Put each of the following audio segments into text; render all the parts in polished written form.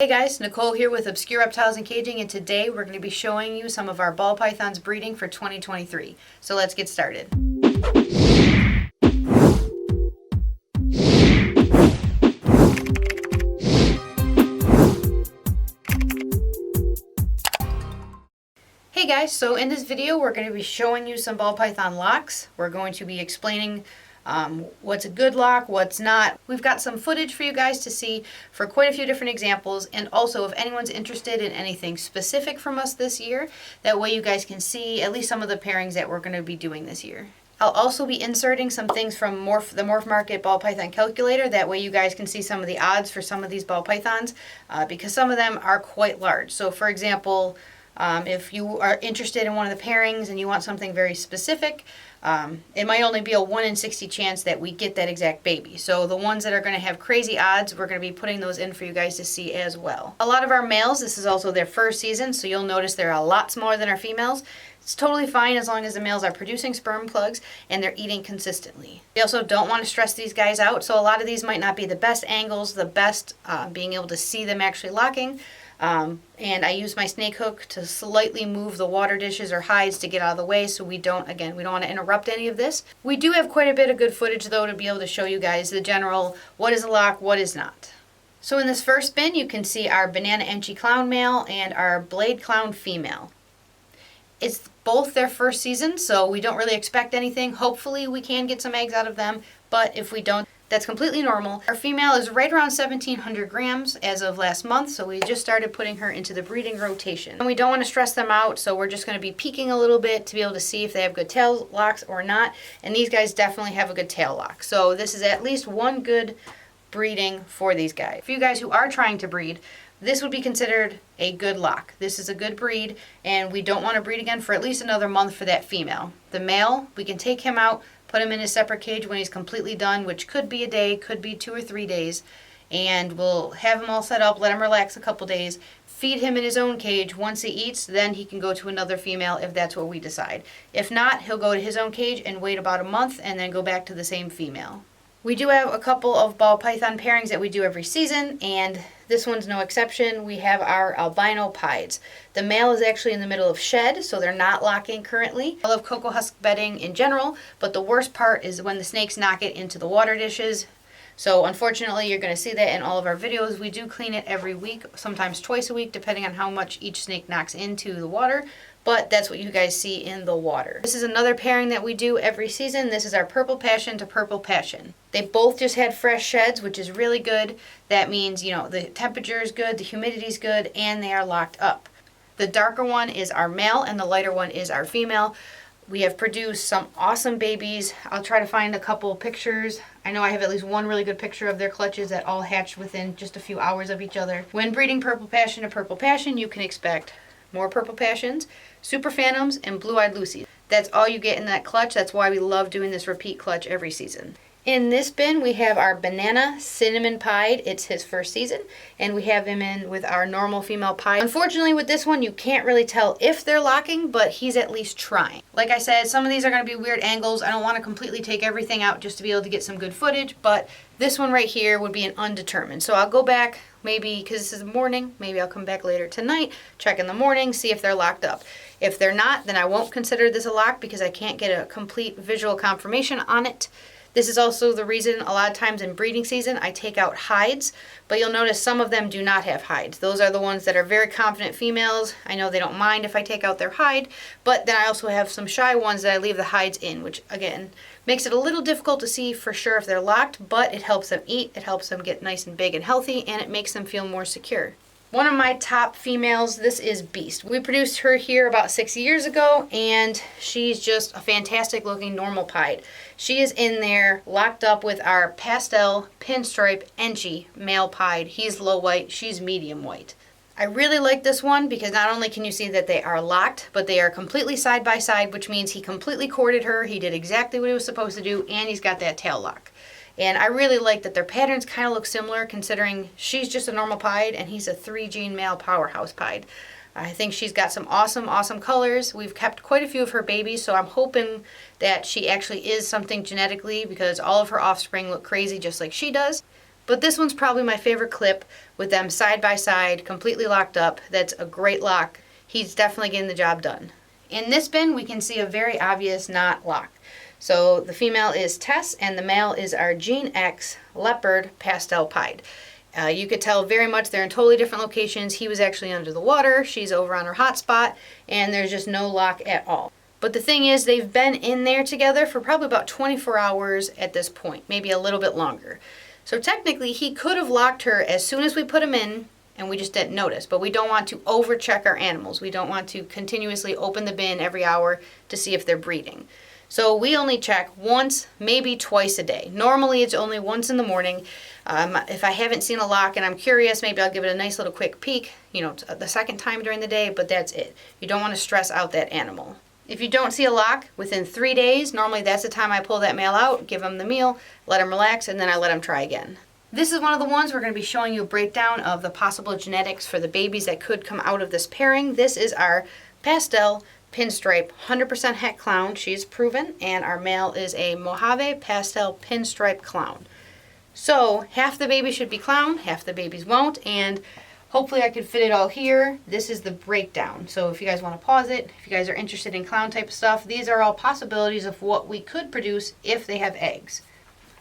Hey guys, Nicole here with Obscure Reptiles and Caging, and today we're going to be showing you some of our ball pythons breeding for 2023. So let's get started. Hey guys, so in this video we're going to be showing you some ball python locks. We're going to be explaining what's a good lock, what's not. We've got some footage for you guys to see for quite a few different examples, and also if anyone's interested in anything specific from us this year, that way you guys can see at least some of the pairings that we're going to be doing this year. I'll also be inserting some things from the Morph Market Ball Python Calculator. That way you guys can see some of the odds for some of these ball pythons because some of them are quite large. So for example, if you are interested in one of the pairings and you want something very specific, it might only be a 1 in 60 chance that we get that exact baby. So the ones that are going to have crazy odds, we're going to be putting those in for you guys to see as well. A lot of our males, this is also their first season, so you'll notice they're a lot smaller than our females. It's totally fine as long as the males are producing sperm plugs and they're eating consistently. We also don't want to stress these guys out, so a lot of these might not be the best angles, the best being able to see them actually locking. And I use my snake hook to slightly move the water dishes or hides to get out of the way so we don't want to interrupt any of this. We do have quite a bit of good footage though to be able to show you guys the general what is a lock, what is not. So in this first bin you can see our banana Enchi clown male and our blade clown female. It's both their first season, so we don't really expect anything. Hopefully we can get some eggs out of them, but if we don't, that's completely normal. Our female is right around 1,700 grams as of last month, so we just started putting her into the breeding rotation. And we don't want to stress them out, so we're just going to be peeking a little bit to be able to see if they have good tail locks or not. And these guys definitely have a good tail lock. So this is at least one good breeding for these guys. For you guys who are trying to breed, this would be considered a good lock. This is a good breed, and we don't want to breed again for at least another month for that female. The male, we can take him out, put him in his separate cage when he's completely done, which could be a day, could be 2 or 3 days, and we'll have him all set up, let him relax a couple days, feed him in his own cage. Once he eats, then he can go to another female if that's what we decide. If not, he'll go to his own cage and wait about a month and then go back to the same female. We do have a couple of ball python pairings that we do every season, and this one's no exception. We have our albino pieds. The male is actually in the middle of shed, so they're not locking currently. I love cocoa husk bedding in general, but the worst part is when the snakes knock it into the water dishes. So unfortunately, you're going to see that in all of our videos. We do clean it every week, sometimes twice a week, depending on how much each snake knocks into the water. But that's what you guys see in the water. This is another pairing that we do every season. This is our Purple Passion to Purple Passion. They both just had fresh sheds, which is really good. That means, you know, the temperature is good, the humidity is good, and they are locked up. The darker one is our male, and the lighter one is our female. We have produced some awesome babies. I'll try to find a couple of pictures. I know I have at least one really good picture of their clutches that all hatched within just a few hours of each other. When breeding Purple Passion to Purple Passion, you can expect more Purple Passions, Super Phantoms, and Blue-Eyed Lucies. That's all you get in that clutch. That's why we love doing this repeat clutch every season. In this bin, we have our banana cinnamon pied. It's his first season, and we have him in with our normal female pied. Unfortunately, with this one, you can't really tell if they're locking, but he's at least trying. Like I said, some of these are going to be weird angles. I don't want to completely take everything out just to be able to get some good footage, but this one right here would be an undetermined. So I'll go back, maybe because this is the morning, maybe I'll come back later tonight, check in the morning, see if they're locked up. If they're not, then I won't consider this a lock because I can't get a complete visual confirmation on it. This is also the reason a lot of times in breeding season I take out hides, but you'll notice some of them do not have hides. Those are the ones that are very confident females. I know they don't mind if I take out their hide, but then I also have some shy ones that I leave the hides in, which again makes it a little difficult to see for sure if they're locked, but it helps them eat, it helps them get nice and big and healthy, and it makes them feel more secure. One of my top females, this is Beast. We produced her here about 6 years ago, and she's just a fantastic looking normal pied. She is in there locked up with our pastel pinstripe Enchi male pied. He's low white, she's medium white. I really like this one because not only can you see that they are locked, but they are completely side by side, which means he completely courted her. He did exactly what he was supposed to do, and he's got that tail lock. And I really like that their patterns kind of look similar considering she's just a normal pied and he's a 3-gene male powerhouse pied. I think she's got some awesome colors. We've kept quite a few of her babies, so I'm hoping that she actually is something genetically because all of her offspring look crazy just like she does. But this one's probably my favorite clip with them side by side, completely locked up. That's a great lock. He's definitely getting the job done. In this bin, we can see a very obvious knot lock. So the female is Tess and the male is our Gene X Leopard Pastel Pied. You could tell very much they're in totally different locations. He was actually under the water, she's over on her hot spot, and there's just no lock at all. But the thing is, they've been in there together for probably about 24 hours at this point, maybe a little bit longer. So technically, he could have locked her as soon as we put him in, and we just didn't notice. But we don't want to overcheck our animals. We don't want to continuously open the bin every hour to see if they're breeding. So we only check once, maybe twice a day. Normally it's only once in the morning. If I haven't seen a lock and I'm curious, maybe I'll give it a nice little quick peek, the second time during the day, but that's it. You don't want to stress out that animal. If you don't see a lock within 3 days, normally that's the time I pull that male out, give him the meal, let him relax, and then I let him try again. This is one of the ones we're going to be showing you a breakdown of the possible genetics for the babies that could come out of this pairing. This is our pastel pinstripe 100% het clown. She's proven, and our male is a Mojave pastel pinstripe clown. So half the babies should be clown, half the babies won't, and hopefully I could fit it all here. This is the breakdown. So if you guys want to pause it, if you guys are interested in clown type stuff, these are all possibilities of what we could produce if they have eggs.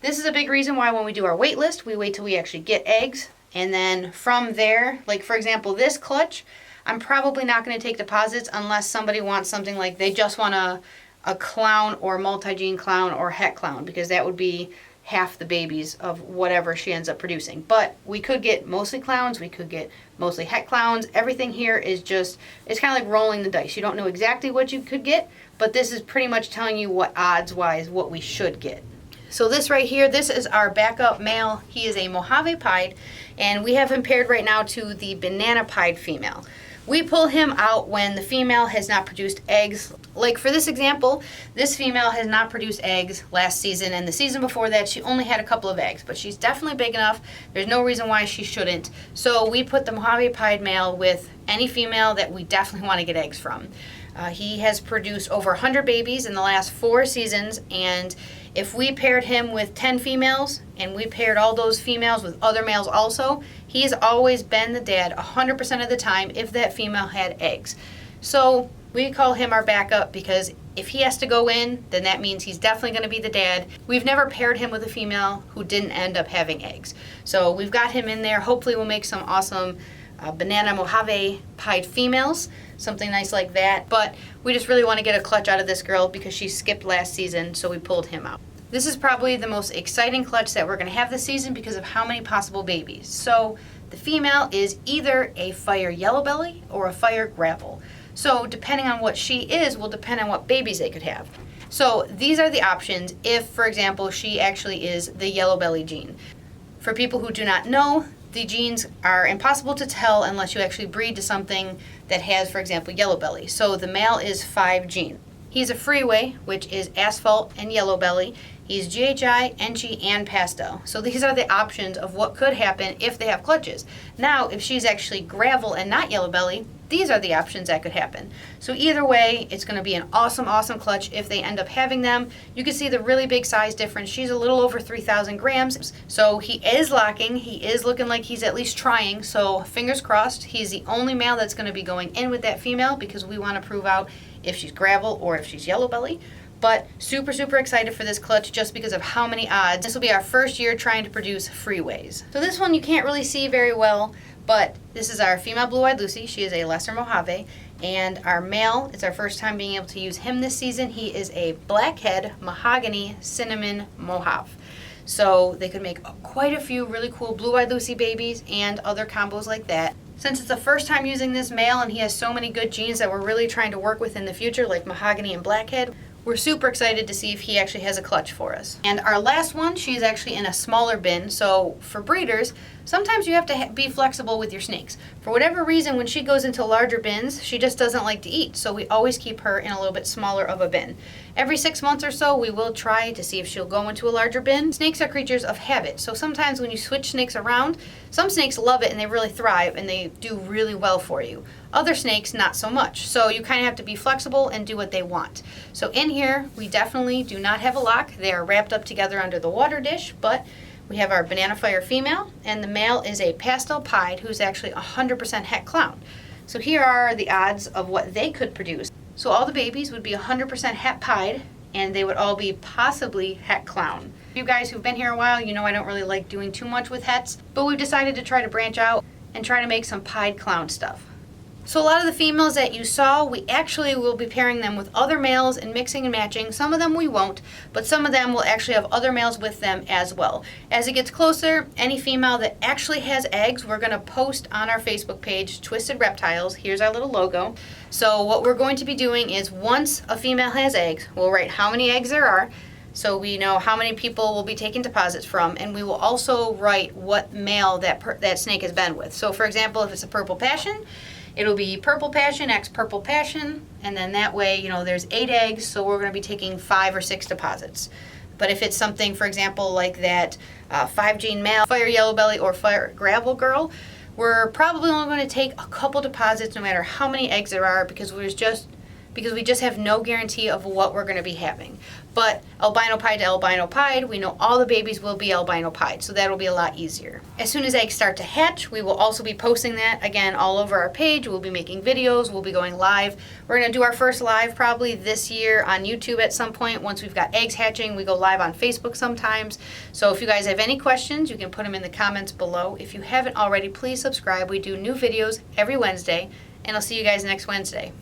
This is a big reason why when we do our wait list, we wait till we actually get eggs, and then from there, like for example this clutch, I'm probably not going to take deposits unless somebody wants something like they just want a clown or multi-gene clown or het clown, because that would be half the babies of whatever she ends up producing. But we could get mostly clowns, we could get mostly het clowns. Everything here is just, it's kind of like rolling the dice. You don't know exactly what you could get, but this is pretty much telling you what odds-wise what we should get. So this right here, this is our backup male. He is a Mojave Pied, and we have him paired right now to the Banana Pied female. We pull him out when the female has not produced eggs. Like for this example, this female has not produced eggs last season, and the season before that she only had a couple of eggs, but she's definitely big enough. There's no reason why she shouldn't. So we put the Mojave Pied male with any female that we definitely want to get eggs from. He has produced over 100 babies in the last 4 seasons, and if we paired him with 10 females and we paired all those females with other males also, he's always been the dad 100% of the time if that female had eggs. So we call him our backup, because if he has to go in, then that means he's definitely going to be the dad. We've never paired him with a female who didn't end up having eggs. So we've got him in there. Hopefully we'll make some awesome banana Mojave Pied females, something nice like that. But we just really want to get a clutch out of this girl because she skipped last season, so we pulled him out. This is probably the most exciting clutch that we're going to have this season because of how many possible babies. So the female is either a fire yellow belly or a fire gravel. So depending on what she is will depend on what babies they could have. So these are the options if, for example, she actually is the yellow belly gene. For people who do not know, the genes are impossible to tell unless you actually breed to something that has, for example, yellow belly. So the male is 5 gene. He's a freeway, which is asphalt and yellow belly. He's GHI, NG, and pastel. So these are the options of what could happen if they have clutches. Now, if she's actually gravel and not yellow belly, these are the options that could happen. So either way, it's going to be an awesome, awesome clutch if they end up having them. You can see the really big size difference. She's a little over 3,000 grams. So he is locking. He is looking like he's at least trying. So fingers crossed. He's the only male that's going to be going in with that female because we want to prove out if she's gravel or if she's yellow belly. But super, super excited for this clutch just because of how many odds. This will be our first year trying to produce freeways. So this one you can't really see very well, but this is our female blue-eyed Lucy. She is a lesser Mojave. And our male, it's our first time being able to use him this season. He is a blackhead mahogany cinnamon Mojave. So they could make quite a few really cool blue-eyed Lucy babies and other combos like that. Since it's the first time using this male and he has so many good genes that we're really trying to work with in the future, like mahogany and blackhead, we're super excited to see if he actually has a clutch for us. And our last one, she's actually in a smaller bin. So for breeders, sometimes you have to be flexible with your snakes. For whatever reason, when she goes into larger bins, she just doesn't like to eat. So we always keep her in a little bit smaller of a bin. Every 6 months or so, we will try to see if she'll go into a larger bin. Snakes are creatures of habit. So sometimes when you switch snakes around, some snakes love it and they really thrive and they do really well for you. Other snakes, not so much. So you kind of have to be flexible and do what they want. So in here, we definitely do not have a lock. They are wrapped up together under the water dish, but We have our banana fire female, and the male is a pastel pied who's actually 100% het clown. So here are the odds of what they could produce. So all the babies would be 100% het pied, and they would all be possibly het clown. You guys who've been here a while, you know I don't really like doing too much with hets, but we've decided to try to branch out and try to make some pied clown stuff. So a lot of the females that you saw, we actually will be pairing them with other males and mixing and matching. Some of them we won't, but some of them will actually have other males with them as well. As it gets closer, any female that actually has eggs, we're going to post on our Facebook page, Twisted Reptiles. Here's our little logo. So what we're going to be doing is once a female has eggs, we'll write how many eggs there are, so we know how many people will be taking deposits from, and we will also write what male that snake has been with. So for example, if it's a purple passion, it'll be purple passion x purple passion, and then that way, you know, there's 8 eggs, so we're going to be taking 5 or 6 deposits. But if it's something, for example, like that 5-gene male, fire yellow belly or fire gravel girl, we're probably only going to take a couple deposits no matter how many eggs there are, because we just have no guarantee of what we're going to be having. But albino pied to albino pied, we know all the babies will be albino pied, so that'll be a lot easier. As soon as eggs start to hatch, we will also be posting that again all over our page. We'll be making videos, we'll be going live. We're going to do our first live probably this year on YouTube at some point. Once we've got eggs hatching, we go live on Facebook sometimes. So if you guys have any questions, you can put them in the comments below. If you haven't already, please subscribe. We do new videos every Wednesday, and I'll see you guys next Wednesday.